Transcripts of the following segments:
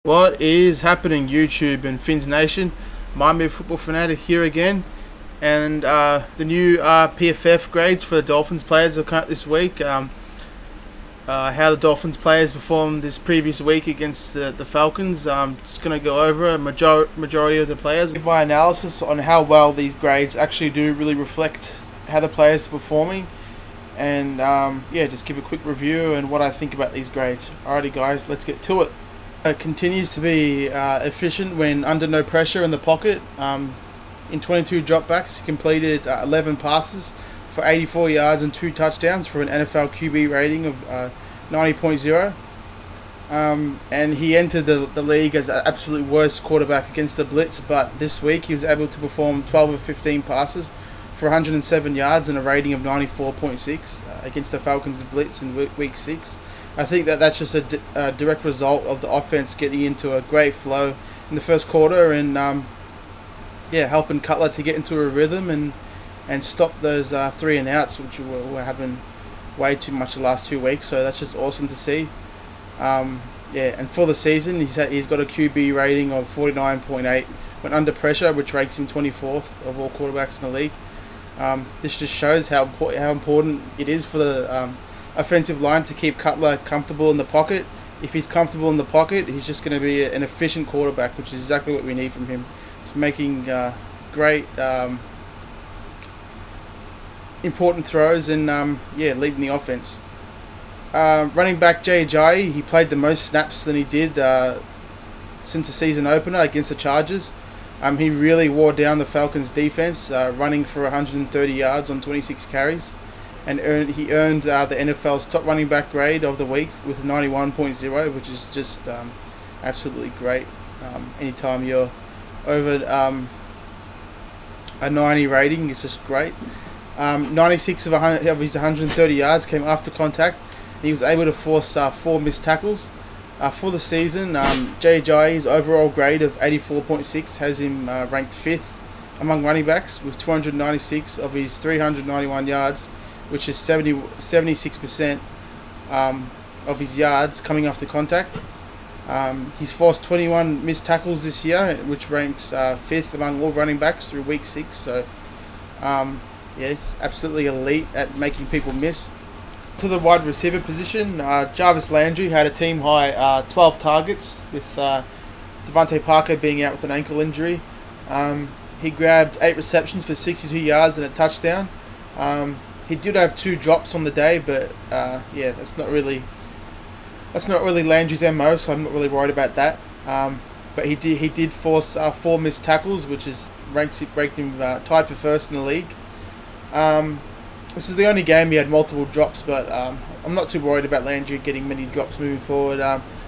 What is happening, YouTube and Finns Nation? Miami Football Fanatic here again, and the new PFF grades for the Dolphins players have come out this week. How the Dolphins players performed this previous week against the Falcons. Just going to go over a majority of the players. Give my analysis on how well these grades actually do really reflect how the players are performing, and yeah, just give a quick review and what I think about these grades. Alrighty guys, let's get to it. Continues to be efficient when under no pressure in the pocket. In 22 dropbacks, he completed 11 passes for 84 yards and 2 touchdowns for an NFL QB rating of 90.0. And he entered the league as the absolute worst quarterback against the blitz, but this week he was able to perform 12 of 15 passes for 107 yards and a rating of 94.6 against the Falcons blitz in week 6. I think that's just a direct result of the offense getting into a great flow in the first quarter, and yeah, helping Cutler to get into a rhythm and stop those 3 and outs, which we're having way too much the last 2 weeks. So that's just awesome to see. Yeah, and for the season, he's got a QB rating of 49.8 when under pressure, which ranks him 24th of all quarterbacks in the league. This just shows how important it is for the offensive line to keep Cutler comfortable in the pocket. If he's comfortable in the pocket, he's just going to be an efficient quarterback, which is exactly what we need from him. He's making great, important throws and yeah, leading the offense. Running back Jay Ajayi, he played the most snaps than he did since the season opener against the Chargers. He really wore down the Falcons defense, running for 130 yards on 26 carries. And he earned the NFL's top running back grade of the week with 91.0, which is just absolutely great. Anytime you're over a 90 rating, it's just great. 96 of his 130 yards came after contact. He was able to force 4 missed tackles. For the season, Jay Ajayi's overall grade of 84.6 has him ranked 5th among running backs with 296 of his 391 yards, which is 76% of his yards coming after contact. He's forced 21 missed tackles this year, which ranks 5th among all running backs through week 6. So, yeah, he's absolutely elite at making people miss. To the wide receiver position, Jarvis Landry had a team high 12 targets, with Devontae Parker being out with an ankle injury. He grabbed 8 receptions for 62 yards and a touchdown. He did have 2 drops on the day, but yeah, that's not really Landry's MO, so I'm not really worried about that. But he did force 4 missed tackles, which is ranked him tied for 1st in the league. This is the only game he had multiple drops, but I'm not too worried about Landry getting many drops moving forward.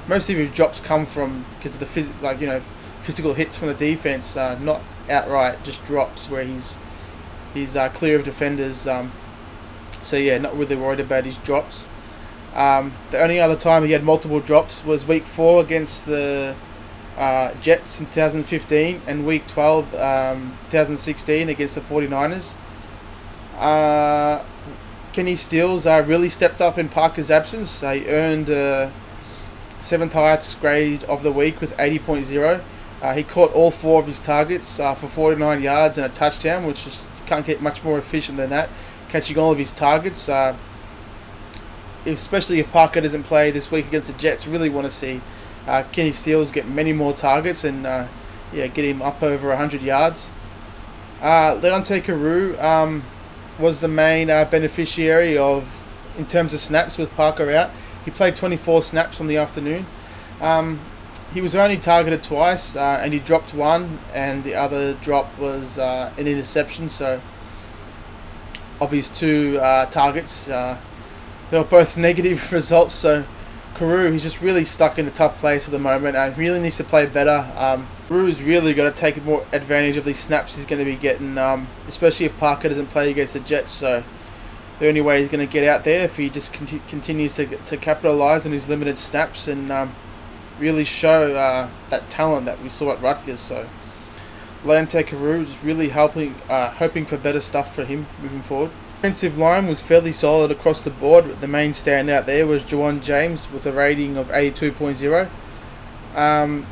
Most of his drops come from because of the physical hits from the defense, not outright just drops where he's clear of defenders. So yeah, not really worried about his drops. The only other time he had multiple drops was week 4 against the Jets in 2015 and week 12 2016 against the 49ers. Kenny Stills really stepped up in Parker's absence. He earned 7th highest grade of the week with 80.0. He caught all 4 of his targets for 49 yards and a touchdown, which is, can't get much more efficient than that, catching all of his targets. Especially if Parker doesn't play this week against the Jets, really want to see Kenny Stills get many more targets and yeah, get him up over 100 yards. Leonte Carroo was the main beneficiary in terms of snaps with Parker out. He played 24 snaps on the afternoon. He was only targeted twice, and he dropped 1, and the other drop was an interception. So of his 2 targets, they were both negative results. So Carroo, he's just really stuck in a tough place at the moment. He really needs to play better. Carroo's really got to take more advantage of these snaps he's going to be getting, especially if Parker doesn't play against the Jets. So the only way he's going to get out there if he just continues to capitalise on his limited snaps and really show that talent that we saw at Rutgers. So Leonte Carroo is really hoping for better stuff for him moving forward. Offensive line was fairly solid across the board. The main standout there was Juwan James with a rating of 82.0.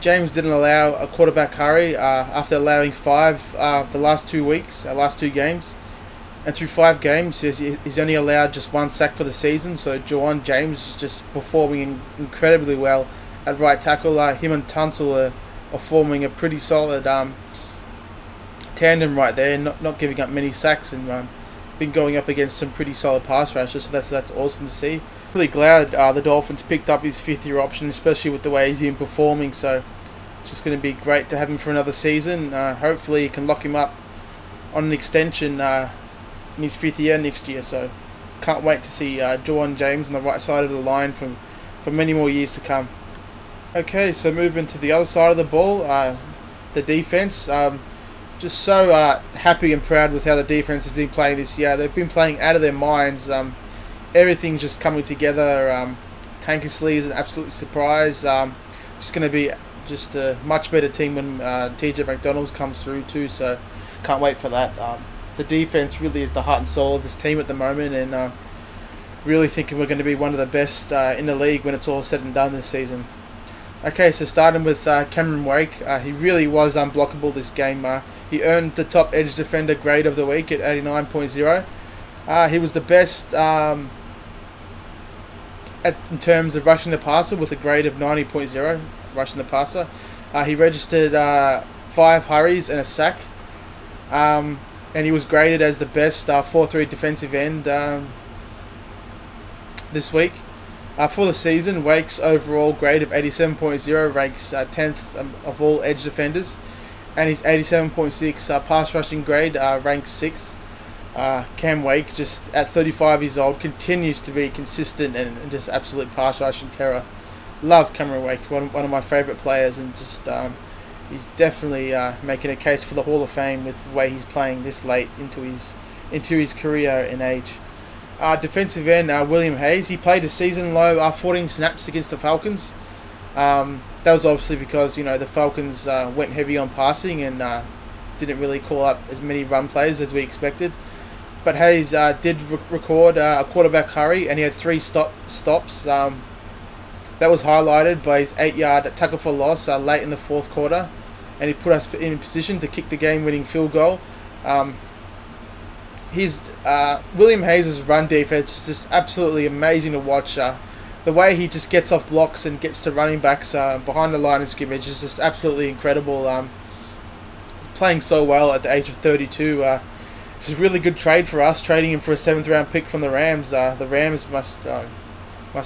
James didn't allow a quarterback hurry after allowing 5 the last 2 weeks, last 2 games. And through 5 games, he's only allowed just 1 sack for the season. So Jawan James is just performing incredibly well at right tackle. Him and Tunsil are forming a pretty solid tandem right there, not giving up many sacks, and been going up against some pretty solid pass rushers. So that's awesome to see. Really glad the Dolphins picked up his 5th-year option, especially with the way he's been performing. So it's just going to be great to have him for another season. Hopefully, you can lock him up on an extension in his 5th year next year. So can't wait to see Jawan James on the right side of the line for many more years to come. Okay, so moving to the other side of the ball, the defense. Just so happy and proud with how the defense has been playing this year. They've been playing out of their minds. Everything's just coming together. Tankersley is an absolute surprise. Just going to be just a much better team when TJ McDonald comes through too. So can't wait for that. The defense really is the heart and soul of this team at the moment, and really thinking we're going to be one of the best in the league when it's all said and done this season. Okay, so starting with Cameron Wake, he really was unblockable this game. He earned the top edge defender grade of the week at 89.0. He was the best in terms of rushing the passer with a grade of 90.0, rushing the passer. He registered 5 hurries and a sack. And he was graded as the best 4-3 defensive end this week. For the season, Wake's overall grade of 87.0 ranks 10th of all edge defenders, and his 87.6 pass rushing grade ranks 6th. Cam Wake, just at 35 years old, continues to be consistent and just absolute pass rushing terror. Love Cameron Wake, one of my favourite players, and just he's definitely making a case for the Hall of Fame with the way he's playing this late into his career in age. Defensive end William Hayes, he played a season low 14 snaps against the Falcons. That was obviously because the Falcons went heavy on passing and didn't really call up as many run plays as we expected. But Hayes did record a quarterback hurry, and he had 3 stops. That was highlighted by his 8-yard tackle for loss late in the 4th quarter, and he put us in position to kick the game-winning field goal. William Hayes' run defense is just absolutely amazing to watch. The way he just gets off blocks and gets to running backs behind the line of scrimmage is just absolutely incredible. Playing so well at the age of 32. It's a really good trade for us, trading him for a 7th-round pick from the Rams. The Rams must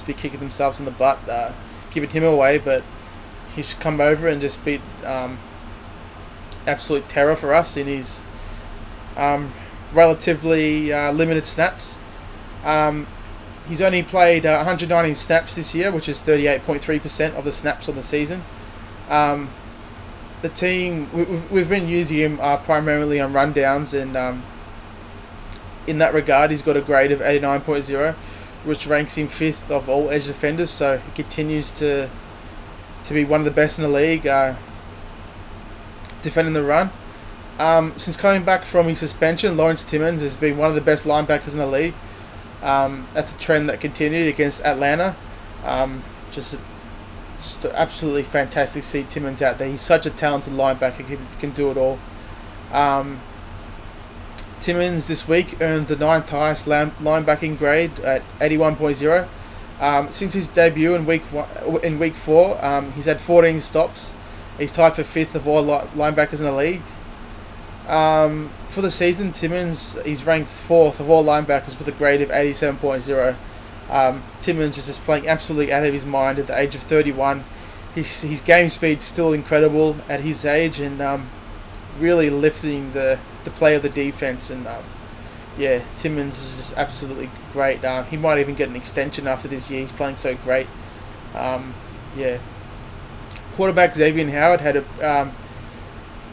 be kicking themselves in the butt, giving him away, but he's come over and just beat absolute terror for us in his relatively limited snaps. He's only played 119 snaps this year, which is 38.3% of the snaps on the season. The team, we've been using him primarily on rundowns, and in that regard, he's got a grade of 89.0, which ranks him 5th of all edge defenders. So he continues to be one of the best in the league defending the run. Since coming back from his suspension, Lawrence Timmons has been one of the best linebackers in the league. That's a trend that continued against Atlanta. Just absolutely fantastic to see Timmons out there. He's such a talented linebacker, he can do it all. Timmons this week earned the 9th highest linebacking grade at 81.0. Since his debut in week 4, he's had 14 stops. He's tied for 5th of all linebackers in the league. For the season, Timmons, he's ranked 4th of all linebackers with a grade of 87.0. Timmons is just playing absolutely out of his mind at the age of 31. His game speed's still incredible at his age, and really lifting the play of the defense. And Timmons is just absolutely great. He might even get an extension after this year. He's playing so great. Quarterback Xavier Howard had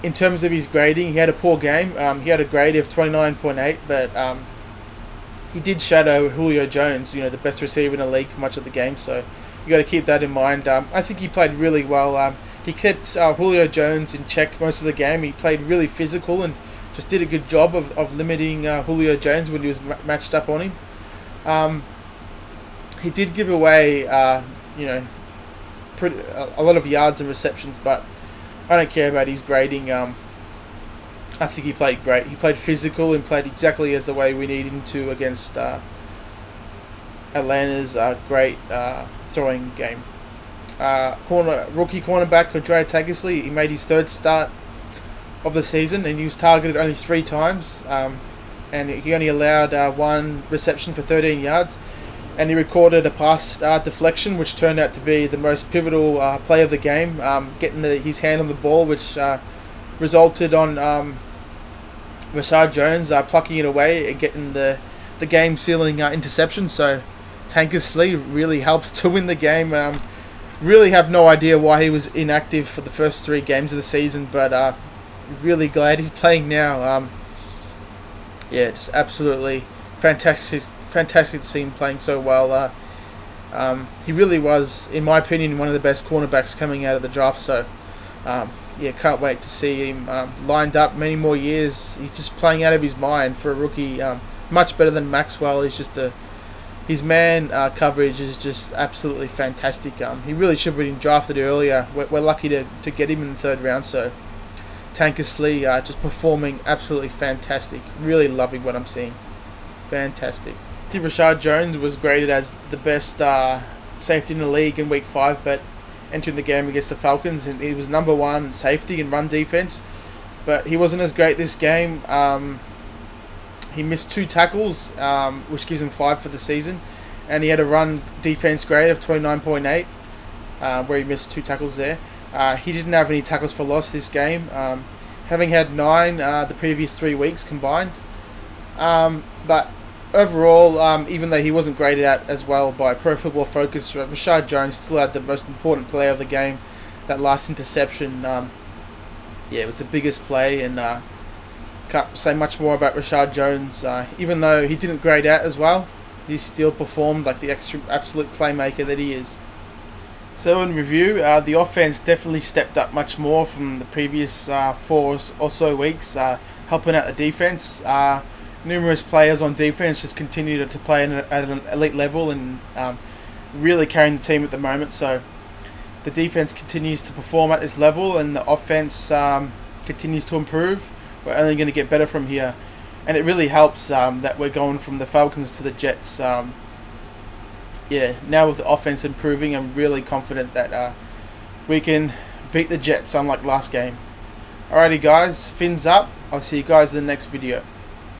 in terms of his grading, he had a poor game. He had a grade of 29.8, but he did shadow Julio Jones, the best receiver in the league for much of the game. So you got to keep that in mind. I think he played really well. He kept Julio Jones in check most of the game. He played really physical and just did a good job of limiting Julio Jones when he was matched up on him. He did give away, a lot of yards and receptions, but I don't care about his grading. I think he played great. He played physical and played exactly as the way we need him to against Atlanta's great throwing game. Rookie cornerback Andrea Tankersley, he made his third start of the season, and he was targeted only 3 times, and he only allowed 1 reception for 13 yards, and he recorded a pass deflection, which turned out to be the most pivotal play of the game, getting his hand on the ball, which resulted on Rashad Jones plucking it away and getting the game-sealing interception. So Tankersley really helped to win the game. Really have no idea why he was inactive for the first 3 games of the season, but really glad he's playing now. Yeah, it's absolutely fantastic to see him playing so well. He really was, in my opinion, one of the best cornerbacks coming out of the draft. So yeah, can't wait to see him lined up many more years. He's just playing out of his mind for a rookie. Much better than Maxwell. He's just his man coverage is just absolutely fantastic. He really should have been drafted earlier. We're lucky to get him in the 3rd round. So Tankersley just performing absolutely fantastic. Really loving what I'm seeing. Fantastic. Rashad Jones was graded as the best safety in the league in week 5, but entering the game against the Falcons, and he was number 1 safety in run defense, but he wasn't as great this game. He missed 2 tackles, which gives him 5 for the season, and he had a run defense grade of 29.8, where he missed 2 tackles there. He didn't have any tackles for loss this game, having had 9 the previous 3 weeks combined. But overall, even though he wasn't graded out as well by Pro Football Focus, Rashad Jones still had the most important play of the game. That last interception, yeah, it was the biggest play, and can't say much more about Rashad Jones. Even though he didn't grade out as well, he still performed like the absolute playmaker that he is. So in review, the offense definitely stepped up much more from the previous 4 or so weeks, helping out the defense. Numerous players on defense just continue to play at an elite level and really carrying the team at the moment. So the defense continues to perform at this level, and the offense continues to improve. We're only going to get better from here, and it really helps that we're going from the Falcons to the Jets. Yeah, now with the offense improving, I'm really confident that we can beat the Jets, unlike last game. Alrighty guys, fins up. I'll see you guys in the next video.